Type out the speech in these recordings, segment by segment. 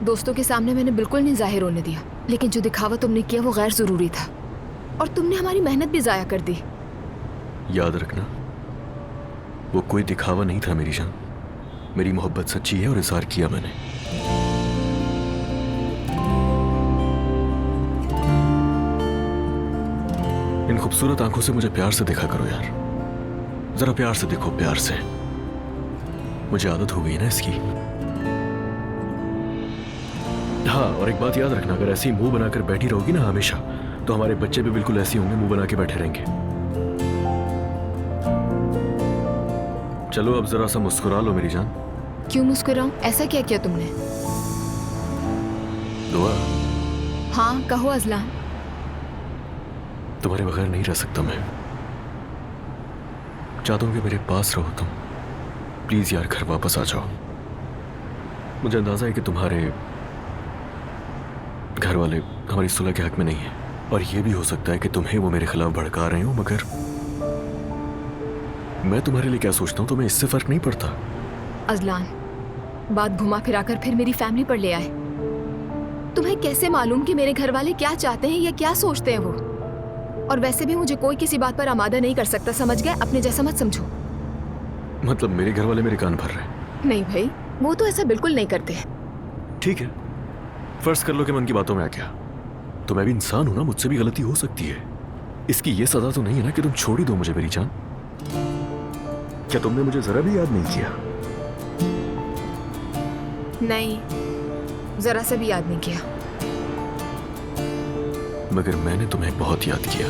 दोस्तों के सामने मैंने बिल्कुल नहीं जाहिर होने दिया, लेकिन जो दिखावा तुमने किया वो गैर जरूरी था और तुमने हमारी मेहनत भी जाया कर दी। याद रखना, वो कोई दिखावा नहीं था मेरी जान। मेरी मोहब्बत सच्ची है और इजहार किया मैंने। इन खूबसूरत आंखों से मुझे प्यार से देखा करो यार, जरा प्यार से देखो, प्यार से। मुझे आदत हो गई ना इसकी। हाँ, और एक बात याद रखना, अगर ऐसे ही मुंह बनाकर बैठी रहोगी ना हमेशा, तो हमारे बच्चे भी बिल्कुल ऐसे होंगे, मुंह बना के बैठे रहेंगे। चलो अब जरा सा मुस्कुरा लो मेरी जान। क्यों मुस्कुराऊं? ऐसा क्या किया तुमने? दुआ। हाँ कहो अजलान। तुम्हारे बगैर नहीं रह सकता मैं। चाहता हूं कि मेरे पास रहो तुम। प्लीज यार घर वापस आ जाओ। मुझे अंदाजा है कि तुम्हारे घर वाले हमारी सुलह के हक में नहीं है, और यह भी हो सकता है कि तुम्हें वो मेरे खिलाफ भड़का रहे हो, मगर मैं तुम्हारे लिए क्या सोचता हूं तुम्हें इससे फर्क नहीं पड़ता। अजलान, बात घुमा फिराकर फिर मेरी फैमिली पर ले आए। तुम्हें कैसे मालूम कि मेरे घर वाले क्या चाहते हैं या क्या सोचते हैं वो? और वैसे भी मुझे कोई किसी बात पर आमादा नहीं कर सकता, समझ गए? अपने जैसा मत समझो। मतलब मेरे घर वाले मेरे कान भर रहे हैं? नहीं भाई, वो तो ऐसा बिल्कुल नहीं करते। ठीक है, फर्ज कर लो कि मन की बातों में आ गया, तो मैं भी इंसान हूं ना, मुझसे भी गलती हो सकती है। इसकी ये सजा तो नहीं है ना कि तुम छोड़ ही दो मुझे मेरी जान। क्या तुमने मुझे जरा भी याद नहीं किया? नहीं, जरा सा भी याद नहीं किया। मगर मैंने तुम्हें बहुत याद किया।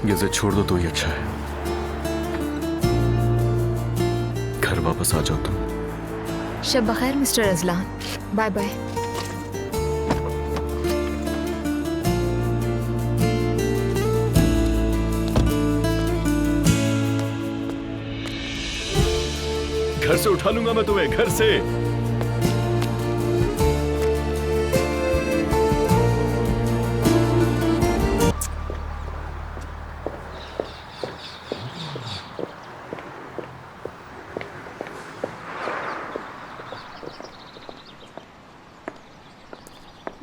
ये जिद छोड़ दो तो ही अच्छा है। घर वापस आ जाओ तुम। शब बखैर मिस्टर अजलान। Bye bye. घर से उठा लूंगा मैं तुम्हें, घर से।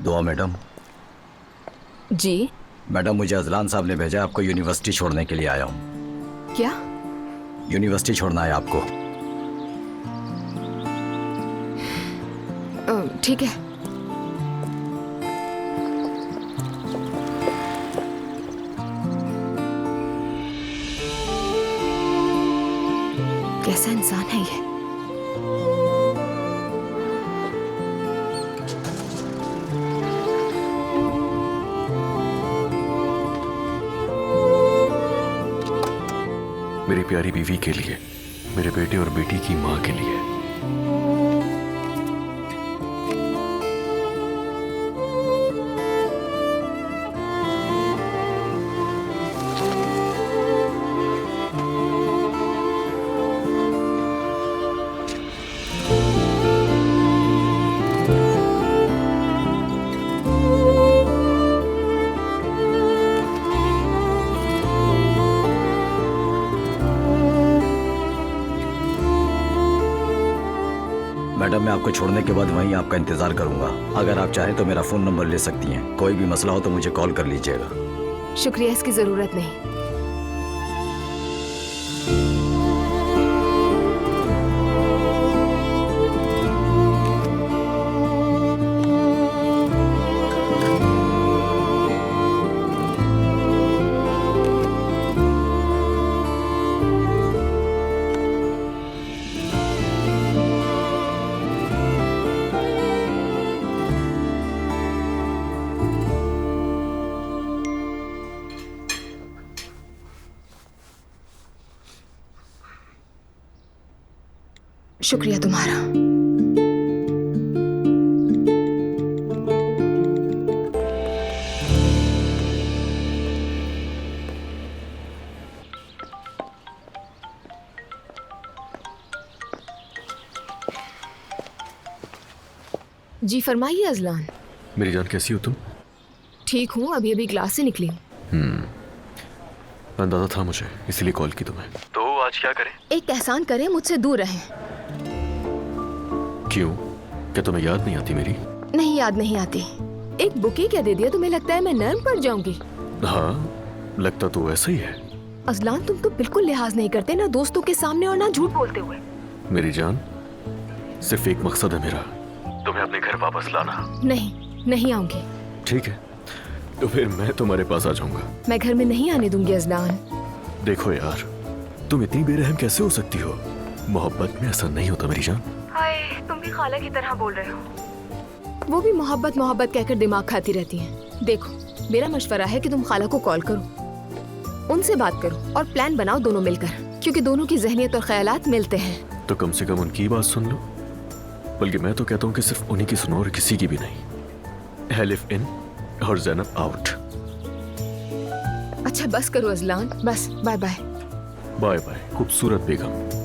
दुआ मैडम। जी मैडम, मुझे अजलान साहब ने भेजा, आपको यूनिवर्सिटी छोड़ने के लिए आया हूँ। क्या? यूनिवर्सिटी छोड़ना है आपको। ठीक है। कैसा इंसान है ये? मेरी प्यारी बीवी के लिए, मेरे बेटे और बेटी की मां के लिए। मैडम, मैं आपको छोड़ने के बाद वहीं आपका इंतजार करूंगा। अगर आप चाहें तो मेरा फोन नंबर ले सकती हैं। कोई भी मसला हो तो मुझे कॉल कर लीजिएगा। शुक्रिया, इसकी जरूरत नहीं। शुक्रिया तुम्हारा। जी फरमाइए अजलान। मेरी जान कैसी हो तुम? ठीक हूँ, अभी अभी क्लास से निकली हूँ। अंदाजा था मुझे, इसीलिए कॉल की तुम्हें। तो आज क्या करें? एक एहसान करें, मुझसे दूर रहें। क्यों? क्या तुम्हें याद नहीं आती मेरी? नहीं, याद नहीं आती। एक बुके क्या दे दिया, तुम्हें लगता है मैं नर्म पड़ जाऊंगी? हाँ, लगता तो ऐसा ही है। अजलान तुम तो बिल्कुल लिहाज नहीं करते, ना दोस्तों के सामने और ना झूठ बोलते हुए। मेरी जान, सिर्फ एक मकसद है मेरा, तुम्हें अपने घर वापस लाना। नहीं, नहीं आऊंगी। ठीक है, तो फिर मैं तुम्हारे पास आ जाऊंगा। मैं घर में नहीं आने दूंगी अजलान। देखो यार, तुम इतनी बेरहम कैसे हो सकती हो? मोहब्बत में ऐसा नहीं होता मेरी जान। हाय, तुम भी खाला की तरह बोल रहे हो। वो भी मोहब्बत मोहब्बत कहकर दिमाग खाती रहती हैं। देखो, मेरा मशवरा है कि तुम खाला को कॉल करो, उनसे बात करो और प्लान बनाओ दोनों मिलकर, क्योंकि दोनों की जहनियत और ख्यालात मिलते हैं। तो कम से कम उनकी बात सुन लो। बल्कि मैं तो कहता हूँ कि सिर्फ उन्हीं की सुनो और किसी की भी नहीं। हेलिफ इन और ज़ैनब आउट। अच्छा बस करो अजलान, बस। Bye bye. बाय बाय खूबसूरत बेगम।